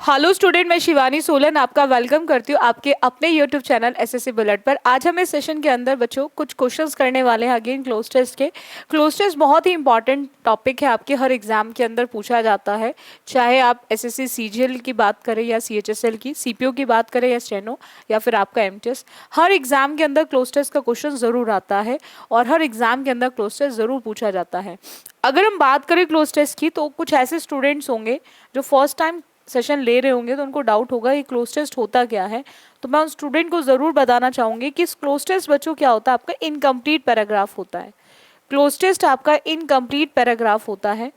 Hello student, मैं शिवानी सोलन आपका welcome करती हूँ आपके अपने यूट्यूब चैनल एसएससी बुलेट पर। आज हम इस सेशन के अंदर बच्चों कुछ क्वेश्चंस करने वाले हैं अगेन क्लोज टेस्ट के। क्लोज टेस्ट बहुत ही इंपॉर्टेंट टॉपिक है, आपके हर एग्जाम के अंदर पूछा जाता है। चाहे आप एसएससी सीजीएल की बात करें या सीएचएसएल की, सीपीओ की बात करें या स्टेनो या फिर आपका एमटीएस, हर एग्जाम के अंदर क्लोज टेस्ट का क्वेश्चन जरूर आता है और हर एग्जाम के अंदर क्लोज टेस्ट जरूर पूछा जाता है। अगर हम बात करें क्लोज टेस्ट की, तो कुछ ऐसे स्टूडेंट्स होंगे जो फर्स्ट टाइम सेशन ले रहे होंगे, तो उनको डाउट होगा ये क्लोज टेस्ट होता क्या है। तो मैं उन स्टूडेंट को जरूर बताना चाहूंगी कि क्लोज टेस्ट बच्चों क्या होता है, आपका इनकम्प्लीट पैराग्राफ होता है। क्लोज टेस्ट आपका इनकम्प्लीट पैराग्राफ होता है।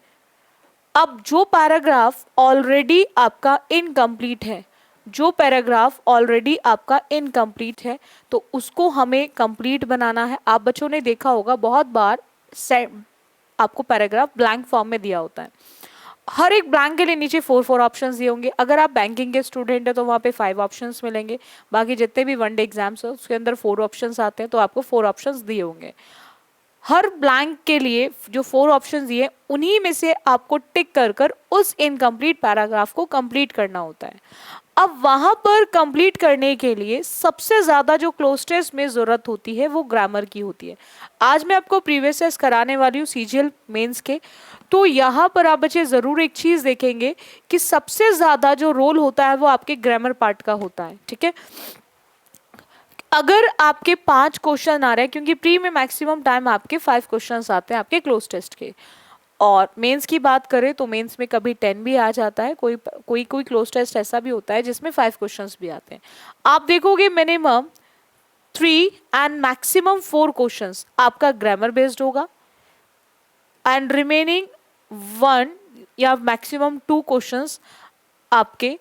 अब जो पैराग्राफ ऑलरेडी आपका इनकम्प्लीट है, जो पैराग्राफ ऑलरेडी आपका इनकम्प्लीट है, तो उसको हमें कंप्लीट बनाना है। आप बच्चों ने देखा होगा बहुत बार आपको पैराग्राफ ब्लैंक फॉर्म में दिया होता है। हर एक ब्लैंक के लिए नीचे 4 ऑप्शंस दिए होंगे। अगर आप बैंकिंग के स्टूडेंट है तो वहाँ पे 5 ऑप्शंस मिलेंगे। बाकी जितने भी वनडे एग्जाम्स है उसके अंदर 4 ऑप्शंस आते हैं, तो आपको 4 ऑप्शंस दिए होंगे। हर ब्लैंक के लिए जो 4 ऑप्शंस दिए, उन्हीं में से आपको टिक कर कर उस इनकम्प्लीट पैराग्राफ को कंप्लीट करना होता है। अब वहां पर कंप्लीट करने के लिए सबसे ज्यादा जो क्लोज टेस्ट में जरूरत होती है वो ग्रामर की होती है। आज मैं आपको प्रीवियस टेस्ट कराने वाली हूँ सीजीएल मेंस के। तो यहाँ पर आप बच्चे जरूर एक चीज देखेंगे कि सबसे ज्यादा जो रोल होता है वो आपके ग्रामर पार्ट का होता है। ठीक है, अगर आपके 5 क्वेश्चन आ रहे हैं, क्योंकि प्री में मैक्सिमम टाइम आपके 5 क्वेश्चन आते हैं आपके क्लोज टेस्ट के, और मेंस की बात करें तो मेंस में कभी 10 भी आ जाता है। कोई कोई कोई क्लोज टेस्ट ऐसा भी होता है जिसमें 5 क्वेश्चंस भी आते हैं। आप देखोगे मिनिमम 3 एंड मैक्सिमम 4 क्वेश्चंस आपका ग्रामर बेस्ड होगा, एंड रिमेनिंग 1 या मैक्सिमम 2 क्वेश्चंस आपके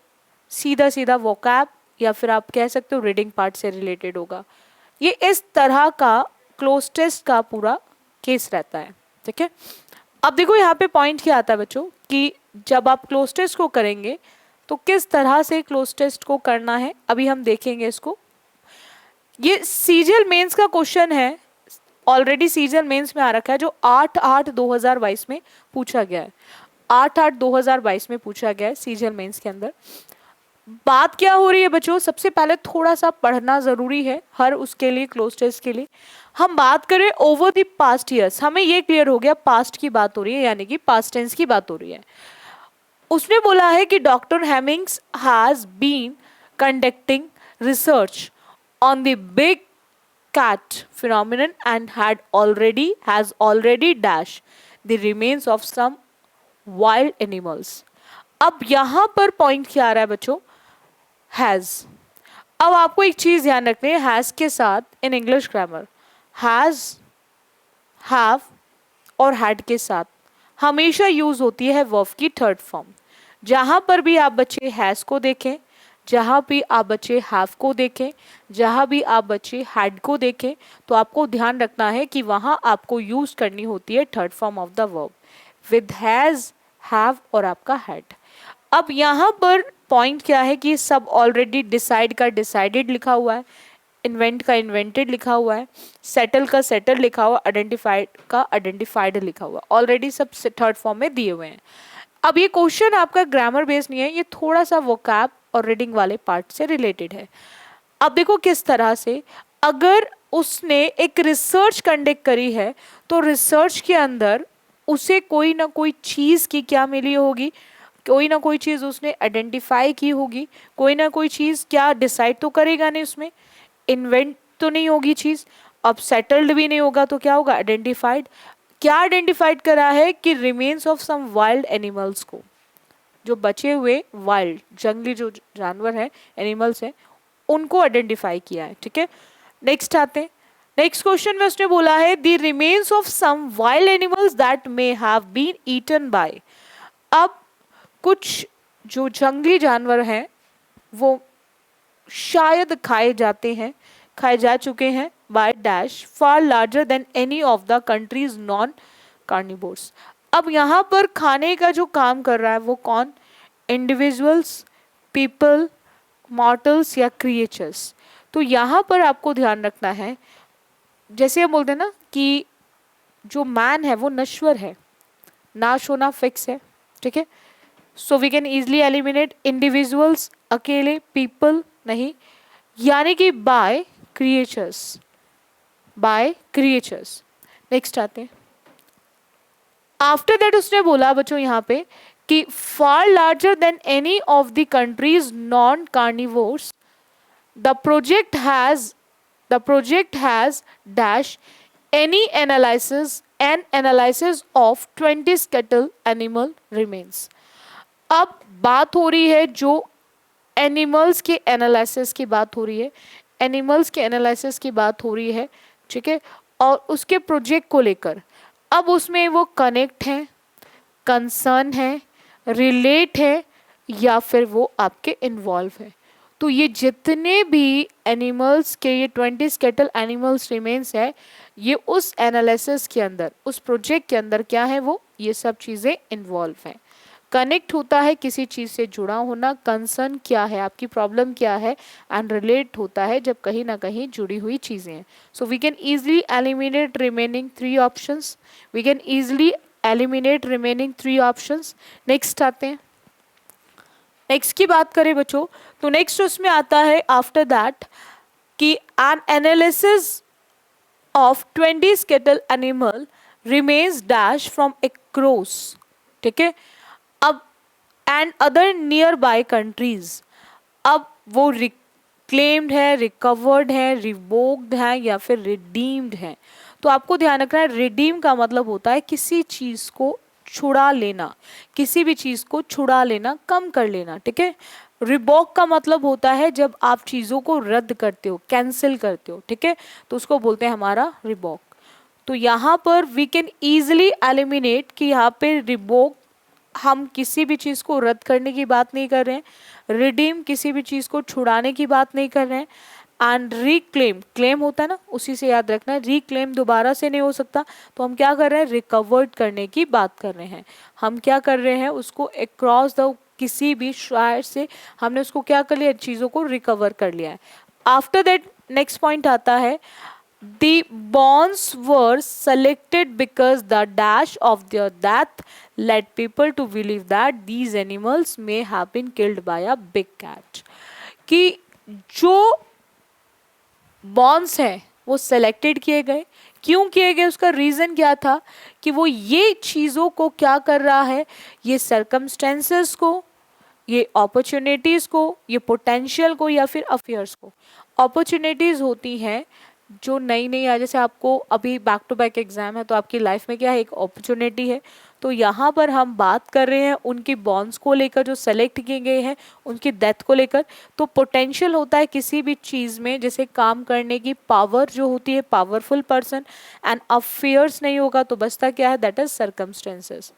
सीधा सीधा वोकैब या फिर आप कह सकते हो रीडिंग पार्ट से रिलेटेड होगा। ये इस तरह का क्लोज टेस्ट का पूरा केस रहता है। ठीक है, अब देखो यहाँ पे पॉइंट क्या आता है बच्चों कि जब आप क्लोज टेस्ट को करेंगे तो किस तरह से क्लोज टेस्ट को करना है, अभी हम देखेंगे इसको। ये सीजीएल मेंस का क्वेश्चन है, ऑलरेडी सीजीएल मेंस में आ रखा है, जो 8/8/2022 में पूछा गया है। 8/8/2022 में पूछा गया है सीजीएल मेंस के अंदर। बात क्या हो रही है बच्चों, सबसे पहले थोड़ा सा पढ़ना जरूरी है हर उसके लिए, क्लोज टेस्ट के लिए। हम बात करें ओवर द पास्ट ईयर्स, हमें ये क्लियर हो गया पास्ट की बात हो रही है, यानी कि पास्ट टेंस की बात हो रही है। उसने बोला है कि doctor Hemmings has been conducting research on the big cat phenomenon and has already dashed the remains of some wild animals। अब यहां पर पॉइंट क्या आ रहा है बच्चों, हैज। अब आपको एक चीज ध्यान रखनी है, हैज के साथ in English grammar has, have और हैड के साथ हमेशा यूज होती है वर्ब की थर्ड फॉर्म। जहां पर भी आप बच्चे हैज को देखें, जहां भी आप बच्चे हैव को देखें, जहां भी आप बच्चे हैड को देखें, तो आपको ध्यान रखना है कि वहां आपको यूज करनी होती है third form of the verb with has, have और आपका हैड। अब यहाँ पर पॉइंट क्या है कि सब ऑलरेडी डिसाइड का डिसाइडेड लिखा हुआ है, इन्वेंट का इन्वेंटेड लिखा हुआ है, सेटल का सेटल लिखा हुआ, आइडेंटिफाइड का आइडेंटिफाइड लिखा हुआ, ऑलरेडी सब थर्ड फॉर्म में दिए हुए हैं। अब ये क्वेश्चन आपका ग्रामर बेस्ड नहीं है, ये थोड़ा सा वोकैब और रीडिंग वाले पार्ट से रिलेटेड है। अब देखो किस तरह से, अगर उसने एक रिसर्च कंडक्ट करी है तो रिसर्च के अंदर उसे कोई ना कोई चीज की क्या मिली होगी, कोई ना कोई चीज उसने आइडेंटिफाई की होगी, कोई ना कोई चीज क्या डिसाइड तो करेगा नहीं, उसमें इन्वेंट तो नहीं होगी चीज। अब सेटल्ड भी नहीं होगा तो क्या होगा, आइडेंटिफाइड। क्या आइडेंटिफाइड करा है कि remains of some wild animals को, जो बचे हुए वाइल्ड जंगली जो जानवर हैं, एनिमल्स हैं, उनको आइडेंटिफाई किया है। ठीक है, नेक्स्ट आते हैं। नेक्स्ट क्वेश्चन में उसने बोला है the remains of some wild animals that may have been eaten by. अब कुछ जो जंगली जानवर हैं वो शायद खाए जाते हैं, खाए जा चुके हैं by dash far larger than any of the countries non carnivores. अब यहाँ पर खाने का जो काम कर रहा है वो कौन, इंडिविजुअल्स, पीपल, मॉर्टल्स या क्रिएचर्स। तो यहाँ पर आपको ध्यान रखना है, जैसे हम बोलते हैं ना कि जो मैन है वो नश्वर है, नाश होना फिक्स है। ठीक है, so we can easily eliminate individuals, अकेले, पीपल नहीं, यानी कि by creatures, by creatures. Next आते हैं। आफ्टर दैट उसने बोला बच्चों यहाँ पे कि far larger than any of the countries non carnivores the project has dash any analysis an analysis of 20 skeletal animal remains. अब बात हो रही है जो एनिमल्स के एनालिसिस की बात हो रही है, एनिमल्स के एनालिसिस की बात हो रही है, ठीक है, और उसके प्रोजेक्ट को लेकर। अब उसमें वो कनेक्ट है, कंसर्न है, रिलेट है, या फिर वो आपके इन्वॉल्व है। तो ये जितने भी एनिमल्स के ये 20 स्केटल एनिमल्स रिमेन्स है, ये उस एनालिसिस के अंदर, उस प्रोजेक्ट के अंदर क्या है, वो ये सब चीज़ें इन्वॉल्व हैं। कनेक्ट होता है किसी चीज़ से जुड़ा होना, कंसर्न क्या है, आपकी प्रॉब्लम क्या है, एंड रिलेट होता है जब कहीं ना कहीं जुड़ी हुई चीज़ें हैं। So we can easily eliminate remaining 3 options, we can easily eliminate remaining 3 options. Next आते हैं। नेक्स्ट की बात करें बच्चों, तो नेक्स्ट उसमें आता है आफ्टर दैट कि N analysis of 20 skeletal animal remains dash from across, ठीक है, अब and other near by countries. अब वो रिक्लेम्ड है, रिकवर्ड है, रिवोक्ड है, या फिर रिडीम्ड है। तो आपको ध्यान रखना है, रिडीम का मतलब होता है किसी चीज को छुड़ा लेना, किसी भी चीज को छुड़ा लेना, कम कर लेना, ठीक है। रिबॉक का मतलब होता है जब आप चीजों को रद्द करते हो, कैंसिल करते हो, ठीक है, तो उसको बोलते हैं हमारा रिबॉक। तो यहाँ पर वी कैन ईजिली एलिमिनेट कि यहाँ पे रिबॉक हम किसी भी चीज़ को रद्द करने की बात नहीं कर रहे हैं, रिडीम किसी भी चीज़ को छुड़ाने की बात नहीं कर रहे हैं, एंड रिक्लेम, क्लेम होता है ना, उसी से याद रखना है, रिक्लेम दोबारा से नहीं हो सकता, तो हम क्या कर रहे हैं, रिकवर्ड करने की बात कर रहे हैं। हम क्या कर रहे हैं, उसको अक्रॉस द किसी भी शायर से हमने उसको क्या कर लिया, चीज़ों को रिकवर कर लिया है। आफ्टर दैट नेक्स्ट पॉइंट आता है, the bonds were selected because the dash of their death led people to believe that these animals may have been killed by a big cat। कि जो बॉन्ड्स हैं वो selected किए गए, क्यों किए गए, उसका रीज़न क्या था कि वो ये चीज़ों को क्या कर रहा है, ये सर्कमस्टेंसेस को, ये अपॉर्चुनिटीज़ को, ये पोटेंशियल को, या फिर अफेयर्स को। अपॉर्चुनिटीज़ होती हैं जो नई नई आ, जैसे आपको अभी बैक टू बैक एग्जाम है तो आपकी लाइफ में क्या है, एक अपॉर्चुनिटी है। तो यहाँ पर हम बात कर रहे हैं उनकी बॉन्ड्स को लेकर जो सेलेक्ट किए गए हैं, उनकी डेथ को लेकर। तो पोटेंशियल होता है किसी भी चीज़ में, जैसे काम करने की पावर जो होती है, पावरफुल पर्सन, एंड अफेयर्स नहीं होगा तो बचता क्या है, दैट इज सर्कमस्टेंसेस।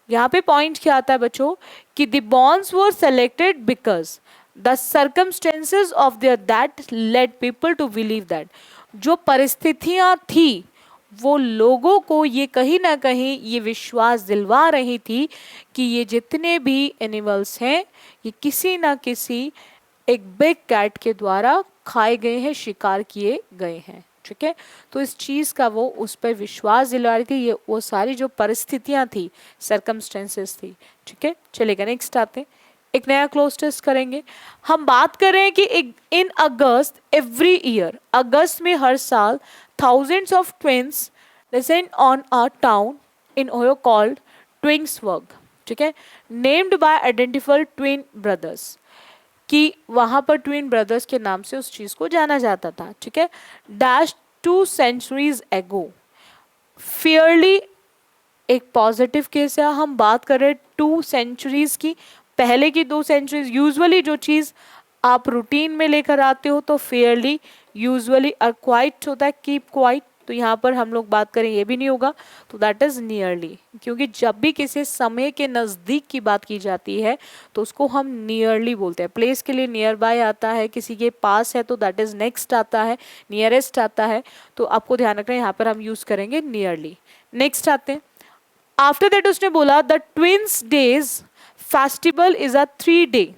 यहाँ पे पॉइंट क्या आता है बच्चों कि the bonds were selected because the circumstances of there that led people to believe that. जो परिस्थितियां थी वो लोगों को ये कहीं ना कहीं ये विश्वास दिलवा रही थी कि ये जितने भी एनिमल्स हैं ये किसी ना किसी एक बिग कैट के द्वारा खाए गए हैं, शिकार किए गए हैं, ठीक है। तो इस चीज़ का वो उस पर विश्वास दिला रही थी, ये वो सारी जो परिस्थितियां थी, सर्कमस्टेंसेस थी, ठीक है। चलेगा, नेक्स्ट आते हैं, एक नया क्लोज टेस्ट करेंगे। हम बात कर रहे हैं कि इन अगस्त एवरी ईयर, अगस्त में हर साल thousands of twins descend on a town in Ohio called Twinsburg, ठीक है, named by identified twin brothers, कि वहाँ पर ट्विन ब्रदर्स के नाम से उस चीज़ को जाना जाता था, ठीक है। डैश 2 centuries ago, फेयरली एक पॉजिटिव केस है। हम बात कर रहे हैं 2 centuries की, पहले की 2 centuries। यूजुअली जो चीज़ आप रूटीन में लेकर आते हो तो फेयरली, यूजुअली क्वाइट होता है, कीप क्वाइट, तो यहाँ पर हम लोग बात करें ये भी नहीं होगा, तो दैट इज़ नियरली, क्योंकि जब भी किसी समय के नज़दीक की बात की जाती है तो उसको हम नियरली बोलते हैं। प्लेस के लिए नियर बाय आता है, किसी के पास है तो दैट इज़ नेक्स्ट आता है, नियरेस्ट आता है, तो आपको ध्यान रखना है यहाँ पर हम यूज़ करेंगे नियरली। नेक्स्ट आते हैं, आफ्टर दैट उसने बोला the twins days festival is a 3 day।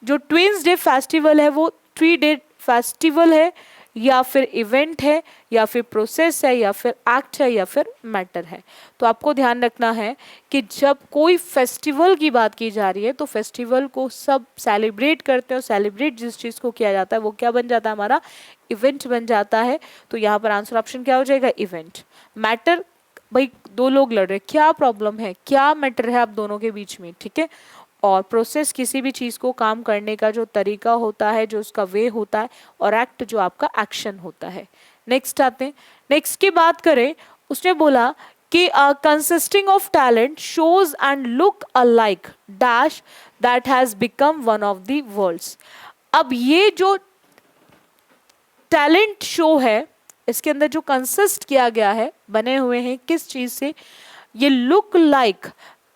जो ट्विंस डे फेस्टिवल है वो 3 day फेस्टिवल है, या फिर इवेंट है, या फिर प्रोसेस है, या फिर एक्ट है, या फिर मैटर है। तो आपको ध्यान रखना है कि जब कोई फेस्टिवल की बात की जा रही है तो फेस्टिवल को सब सेलिब्रेट करते हैं, और सेलिब्रेट जिस चीज़ को किया जाता है वो क्या बन जाता है, हमारा इवेंट बन जाता है। तो यहाँ पर आंसर ऑप्शन क्या हो जाएगा, इवेंट। मैटर, भाई दो लोग लड़ रहे, क्या प्रॉब्लम है, क्या मैटर है आप दोनों के बीच में, ठीक है। और प्रोसेस किसी भी चीज़ को काम करने का जो तरीका होता है, जो उसका वे होता है, और एक्ट जो आपका एक्शन होता है। नेक्स्ट आते हैं। नेक्स्ट की बात करें, उसने बोला कि consisting of talent shows and look alike dash that has become one of the world's. अब ये जो टैलेंट शो है, इसके अंदर जो कंसिस्ट किया गया है, बने हुए हैं किस चीज से, ये लुक लाइक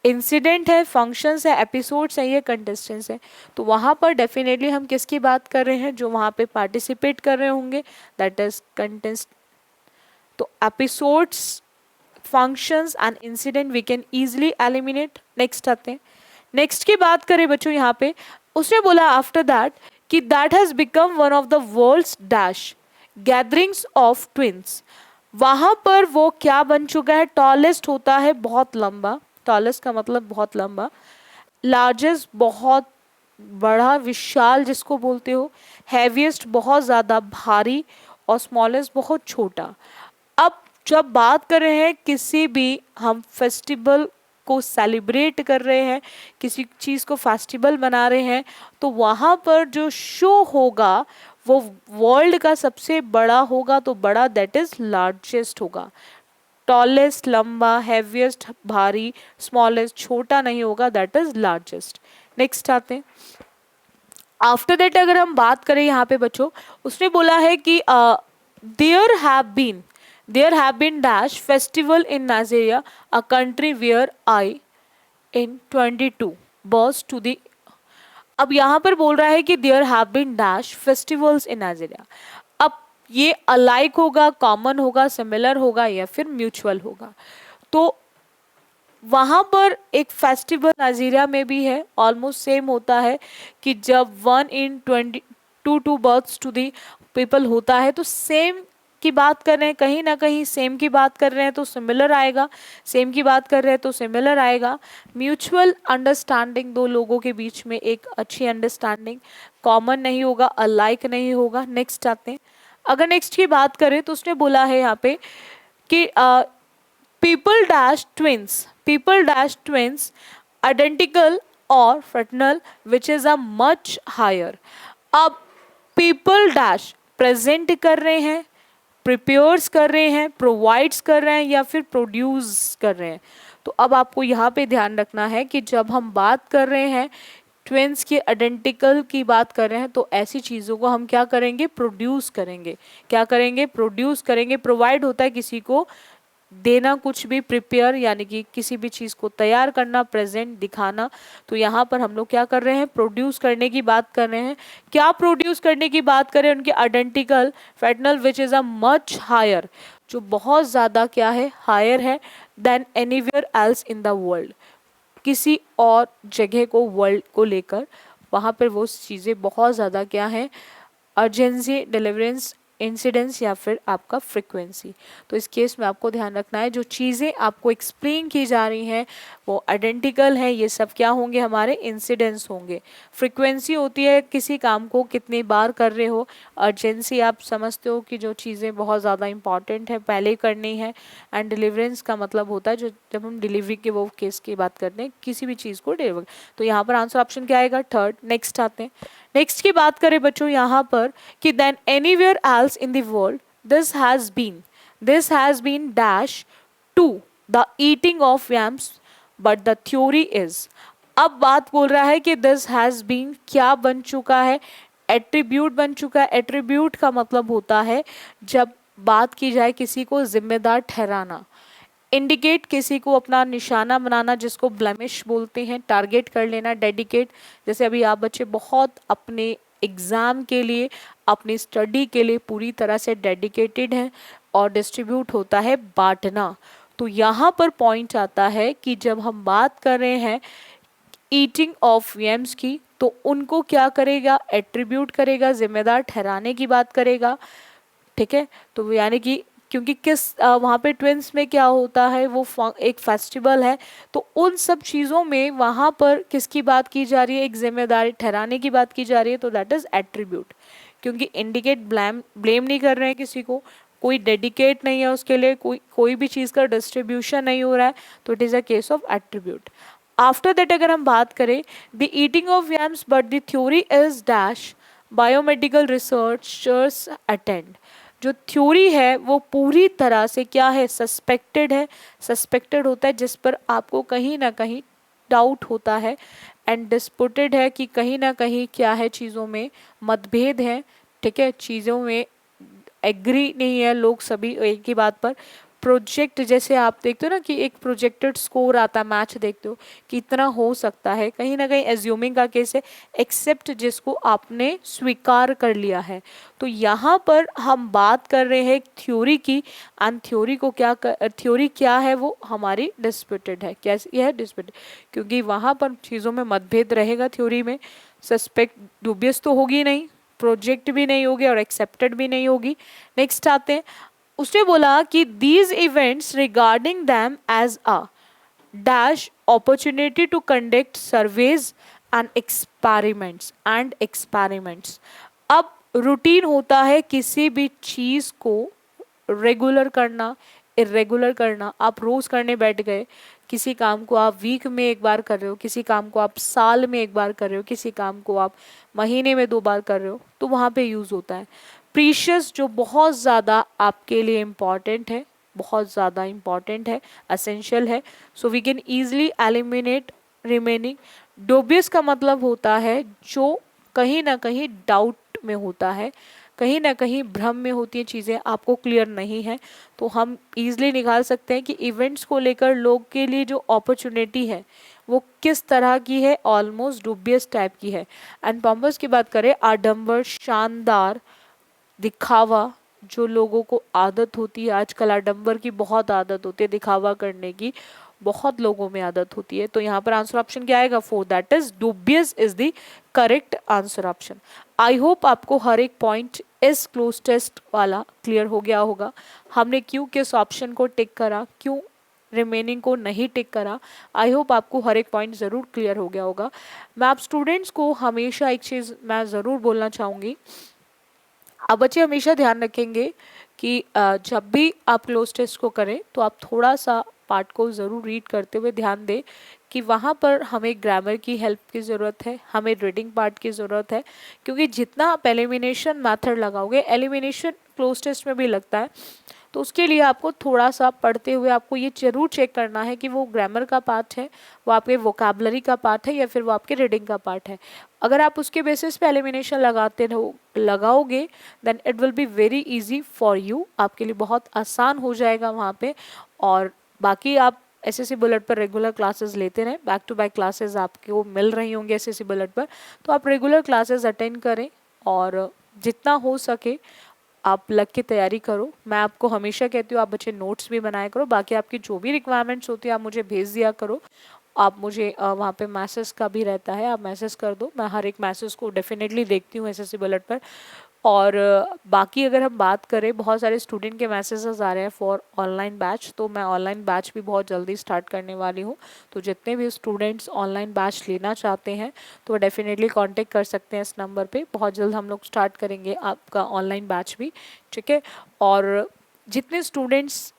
इंसिडेंट है, फंक्शंस है, एपिसोड्स है, ये कंटेस्टेंट्स है। तो वहाँ पर डेफिनेटली हम किसकी बात कर रहे हैं, जो वहाँ पे पार्टिसिपेट कर रहे होंगे, दैट इज कंटेस्ट। तो episodes, functions and incident we can easily eliminate. Next आते हैं। नेक्स्ट की बात करें बच्चों, यहाँ पे उसने बोला आफ्टर दैट कि that has become one of the world's dash gatherings of twins. वहां पर वो क्या बन चुका है, टॉलेस्ट होता है बहुत लंबा, टॉलेस्ट का मतलब बहुत लंबा, लार्जेस्ट बहुत बड़ा, विशाल जिसको बोलते हो, हैवीएस्ट बहुत ज़्यादा भारी, और स्मॉलेस्ट बहुत छोटा। अब जब बात कर रहे हैं किसी भी हम फेस्टिवल को सेलिब्रेट कर रहे हैं, किसी चीज़ को फेस्टिवल बना रहे हैं, तो वहाँ पर जो शो होगा वो वर्ल्ड का सबसे बड़ा होगा। तो बड़ा दैट इज लार्जेस्ट होगा, टॉलेस्ट लंबा, हैवीएस्ट भारी, स्मॉलेस्ट छोटा नहीं होगा, दैट इज लार्जेस्ट। नेक्स्ट आते हैं। आफ्टर दैट अगर हम बात करें यहाँ पे बच्चों, उसने बोला है कि there have been dash festival in Nigeria, a country where I in 22 births to the. अब यहाँ पर बोल रहा है कि there have been dash festivals in Nigeria. अब ये अलाइक होगा, कॉमन होगा, सिमिलर होगा, या फिर म्यूचुअल होगा। तो वहाँ पर एक फेस्टिवल नाइजीरिया में भी है, ऑलमोस्ट सेम होता है कि जब 1 in 22 births to the people होता है, तो सेम की बात कर रहे हैं, कहीं ना कहीं सेम की बात कर रहे हैं तो सिमिलर आएगा, सेम की बात कर रहे हैं तो सिमिलर आएगा। म्यूचुअल अंडरस्टैंडिंग, दो लोगों के बीच में एक अच्छी अंडरस्टैंडिंग, कॉमन नहीं होगा, अलाइक नहीं होगा। नेक्स्ट आते हैं। अगर नेक्स्ट की बात करें तो उसने बोला है यहाँ पे कि people dash twins identical or fraternal which is a much higher। अब people dash प्रेजेंट कर रहे हैं, प्रिपेयर्स कर रहे हैं, प्रोवाइड्स कर रहे हैं, या फिर प्रोड्यूस कर रहे हैं। तो अब आपको यहाँ पे ध्यान रखना है कि जब हम बात कर रहे हैं ट्विंस के आइडेंटिकल की बात कर रहे हैं, तो ऐसी चीज़ों को हम क्या करेंगे, प्रोड्यूस करेंगे। क्या करेंगे, प्रोड्यूस करेंगे। प्रोवाइड होता है किसी को देना, कुछ भी, प्रिपेयर यानी कि किसी भी चीज़ को तैयार करना, प्रेजेंट दिखाना। तो यहाँ पर हम लोग क्या कर रहे हैं, प्रोड्यूस करने की बात कर रहे हैं। क्या प्रोड्यूस करने की बात करें, उनके identical fatal which is a much higher, जो बहुत ज़्यादा क्या है, हायर है than anywhere else in the world, किसी और जगह को वर्ल्ड को लेकर वहाँ पर वो चीज़ें बहुत ज़्यादा क्या है, अर्जेंसी, डिलीवरेंस, इंसिडेंस, या फिर आपका फ्रिक्वेंसी। तो इस केस में आपको ध्यान रखना है जो चीज़ें आपको एक्सप्लेन की जा रही हैं वो आइडेंटिकल हैं, ये सब क्या होंगे, हमारे इंसिडेंस होंगे। फ्रिक्वेंसी होती है किसी काम को कितनी बार कर रहे हो। अर्जेंसी आप समझते हो कि जो चीज़ें बहुत ज़्यादा इंपॉर्टेंट है पहले करनी है। एंड डिलीवरेंस का मतलब होता है जो जब हम डिलीवरी के वो केस की बात करते हैं, किसी भी चीज़ को डिलीवर। तो यहाँ पर आंसर ऑप्शन क्या आएगा, थर्ड। नेक्स्ट आते हैं। नेक्स्ट की बात करें बच्चों यहाँ पर कि then anywhere else in the world this has been dash to the eating of yams but the theory is. अब बात बोल रहा है कि दिस हैज बीन क्या बन चुका है, एट्रीब्यूट बन चुका है। एट्रीब्यूट का मतलब होता है जब बात की जाए किसी को जिम्मेदार ठहराना, इंडिकेट किसी को अपना निशाना बनाना, जिसको ब्लेमिश बोलते हैं, टारगेट कर लेना, डेडिकेट। जैसे अभी आप बच्चे बहुत अपने एग्ज़ाम के लिए, अपनी स्टडी के लिए पूरी तरह से डेडिकेटेड हैं। और डिस्ट्रीब्यूट होता है बांटना। तो यहाँ पर पॉइंट आता है कि जब हम बात कर रहे हैं ईटिंग ऑफ yams की, तो उनको क्या करेगा, एट्रीब्यूट करेगा, जिम्मेदार ठहराने की बात करेगा। ठीक है। तो यानी कि क्योंकि वहाँ पे ट्विंस में क्या होता है, वो एक फेस्टिवल है, तो उन सब चीज़ों में वहाँ पर किसकी बात की जा रही है, एक जिम्मेदारी ठहराने की बात की जा रही है, तो दैट इज एट्रीब्यूट। क्योंकि इंडिकेट ब्लेम नहीं कर रहे हैं किसी को, कोई डेडिकेट नहीं है उसके लिए, कोई भी चीज़ का डिस्ट्रीब्यूशन नहीं हो रहा है, तो it is a case of attribute. After that अगर हम बात करें, the eating of Young's but the theory is dash biomedical researchers attend. जो थ्योरी है वो पूरी तरह से क्या है, सस्पेक्टेड है, सस्पेक्टेड होता है जिस पर आपको कहीं ना कहीं डाउट होता है, एंड डिस्पुटेड है कि कहीं ना कहीं क्या है, चीज़ों में मतभेद है, ठीक है, चीज़ों में एग्री नहीं है लोग सभी एक ही बात पर। प्रोजेक्ट जैसे आप देखते हो ना कि एक प्रोजेक्टेड स्कोर आता है, मैच देखते हो कि इतना हो सकता है, कहीं ना कहीं एज्यूमिंग का केस है, एक्सेप्ट जिसको आपने स्वीकार कर लिया है। तो यहाँ पर हम बात कर रहे हैं थ्योरी की, एंड थ्योरी को थ्योरी क्या है, वो हमारी डिस्प्यूटेड है। कैसी है, डिस्प्यूटेड, क्योंकि वहाँ पर चीज़ों में मतभेद रहेगा थ्योरी में, सस्पेक्ट डुबियस तो होगी नहीं, प्रोजेक्ट भी नहीं होगी और एक्सेप्टेड भी नहीं होगी। नेक्स्ट आते हैं, उसने बोला कि these events regarding them as a dash opportunity to conduct surveys and experiments. अब रूटीन होता है किसी भी चीज को रेगुलर करना, इरेगुलर करना। आप रोज करने बैठ गए, किसी काम को आप वीक में एक बार कर रहे हो, किसी काम को आप साल में एक बार कर रहे हो, किसी काम को आप महीने में 2 बार कर रहे हो, तो वहाँ पे यूज़ होता है। प्रीशियस जो बहुत ज़्यादा आपके लिए इम्पॉर्टेंट है, बहुत ज़्यादा इम्पॉर्टेंट है, असेंशियल है, so we can easily eliminate remaining. Dubious का मतलब होता है जो कहीं ना कहीं डाउट में होता है, कहीं ना कहीं भ्रम में होती है चीज़ें, आपको क्लियर नहीं है, तो हम ईजिली निकाल सकते हैं कि इवेंट्स को लेकर लोग के लिए जो अपॉर्चुनिटी है वो किस तरह की है, ऑलमोस्ट डुबियस टाइप की है। एंड पॉम्पस की बात करें, आडंबर, शानदार, दिखावा, जो लोगों को आदत होती है, आजकल आडंबर की बहुत आदत होती है, दिखावा करने की बहुत लोगों में आदत होती है, तो यहाँ पर आंसर ऑप्शन क्या आएगा, 4, that is dubious is the correct answer option. I hope आपको हर एक पॉइंट इस क्लोज टेस्ट वाला क्लियर हो गया होगा, हमने क्यों किस ऑप्शन को टिक करा, क्यों रिमेनिंग को नहीं टिक करा। आई होप आपको हर एक पॉइंट ज़रूर क्लियर हो गया होगा। मैं आप स्टूडेंट्स को हमेशा एक चीज़ मैं ज़रूर बोलना चाहूँगी, अब बच्चे हमेशा ध्यान रखेंगे कि जब भी आप क्लोज टेस्ट को करें तो आप थोड़ा सा पार्ट को ज़रूर रीड करते हुए ध्यान दें कि वहाँ पर हमें ग्रामर की हेल्प की ज़रूरत है, हमें रीडिंग पार्ट की ज़रूरत है, क्योंकि जितना आप एलिमिनेशन मेथड लगाओगे, एलिमिनेशन क्लोज टेस्ट में भी लगता है, तो उसके लिए आपको थोड़ा सा पढ़ते हुए आपको ये जरूर चेक करना है कि वो ग्रामर का पार्ट है, वो आपके वोकैबलरी का पार्ट है, या फिर वो आपके रीडिंग का पार्ट है। अगर आप उसके बेसिस पे एलिमिनेशन लगाओगे then it will be very easy for you, आपके लिए बहुत आसान हो जाएगा वहाँ पे। और बाकी आप एसएससी बुलेट पर रेगुलर क्लासेस लेते रहें, बैक टू बैक क्लासेस आपको मिल रही होंगी एसएससी बुलेट पर, तो आप रेगुलर क्लासेस अटेंड करें और जितना हो सके आप लग के तैयारी करो। मैं आपको हमेशा कहती हूँ आप बच्चे नोट्स भी बनाया करो, बाकी आपकी जो भी रिक्वायरमेंट्स होती है आप मुझे भेज दिया करो। आप मुझे वहाँ पे मैसेज का भी रहता है, आप मैसेज कर दो, मैं हर एक मैसेज को डेफिनेटली देखती हूँ एसएससी बुलेट पर। और बाकी अगर हम बात करें, बहुत सारे स्टूडेंट के मैसेजेस आ रहे हैं फॉर ऑनलाइन बैच, तो मैं ऑनलाइन बैच भी बहुत जल्दी स्टार्ट करने वाली हूँ। तो जितने भी स्टूडेंट्स ऑनलाइन बैच लेना चाहते हैं तो वो डेफिनेटली कांटेक्ट कर सकते हैं इस नंबर पे, बहुत जल्द हम लोग स्टार्ट करेंगे आपका ऑनलाइन बैच भी, ठीक है। और जितने स्टूडेंट्स,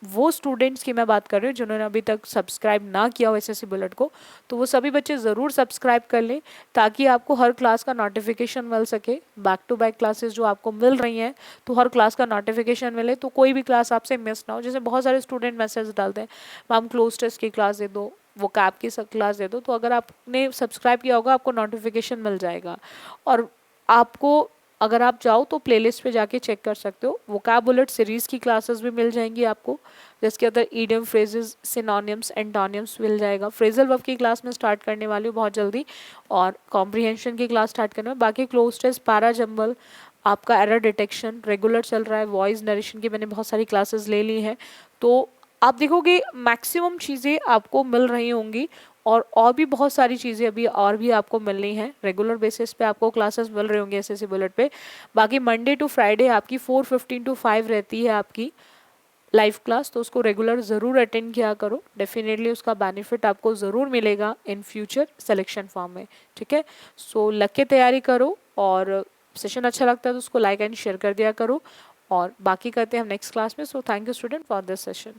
वो स्टूडेंट्स की मैं बात कर रही हूँ जिन्होंने अभी तक सब्सक्राइब ना किया हो एसएससी बुलेट को, तो वो सभी बच्चे ज़रूर सब्सक्राइब कर लें ताकि आपको हर क्लास का नोटिफिकेशन मिल सके। बैक टू बैक क्लासेस जो आपको मिल रही हैं तो हर क्लास का नोटिफिकेशन मिले, तो कोई भी क्लास आपसे मिस ना हो। जैसे बहुत सारे स्टूडेंट मैसेज डालते हैं, मैम क्लोज टेस्ट की क्लास दे दो, वो कैप की क्लास दे दो, तो अगर आपने सब्सक्राइब किया होगा आपको नोटिफिकेशन मिल जाएगा। और आपको अगर आप जाओ तो प्लेलिस्ट पे जाके चेक कर सकते हो, वोकैबुलरी सीरीज की क्लासेस भी मिल जाएंगी आपको, जिसके अंदर ईडियम, फ्रेजेस, सिनोनिम्स, एंटोनिम्स मिल जाएगा। फ्रेजल वर्ब की क्लास में स्टार्ट करने वाली हूँ बहुत जल्दी, और कॉम्प्रिहेंशन की क्लास स्टार्ट करने में। बाकी क्लोज टेस्ट, पैरा जंबल, आपका एरर डिटेक्शन रेगुलर चल रहा है, वॉइस नरेशन की मैंने बहुत सारी क्लासेस ले ली हैं, तो आप देखोगे मैक्सिमम चीज़ें आपको मिल रही होंगी और भी बहुत सारी चीज़ें अभी और भी आपको मिलनी है। रेगुलर बेसिस पे आपको क्लासेस मिल रहे होंगे एसएससी बुलेट पे। बाकी मंडे टू फ्राइडे आपकी 4:15 to 5 रहती है आपकी लाइव क्लास, तो उसको रेगुलर ज़रूर अटेंड किया करो। डेफिनेटली उसका बेनिफिट आपको ज़रूर मिलेगा इन फ्यूचर सिलेक्शन फॉर्म में। ठीक है, सो लग के तैयारी करो, और सेशन अच्छा लगता है तो उसको लाइक एंड शेयर कर दिया करो। और बाकी करते हैं हम नेक्स्ट क्लास में। So thank you student for this session.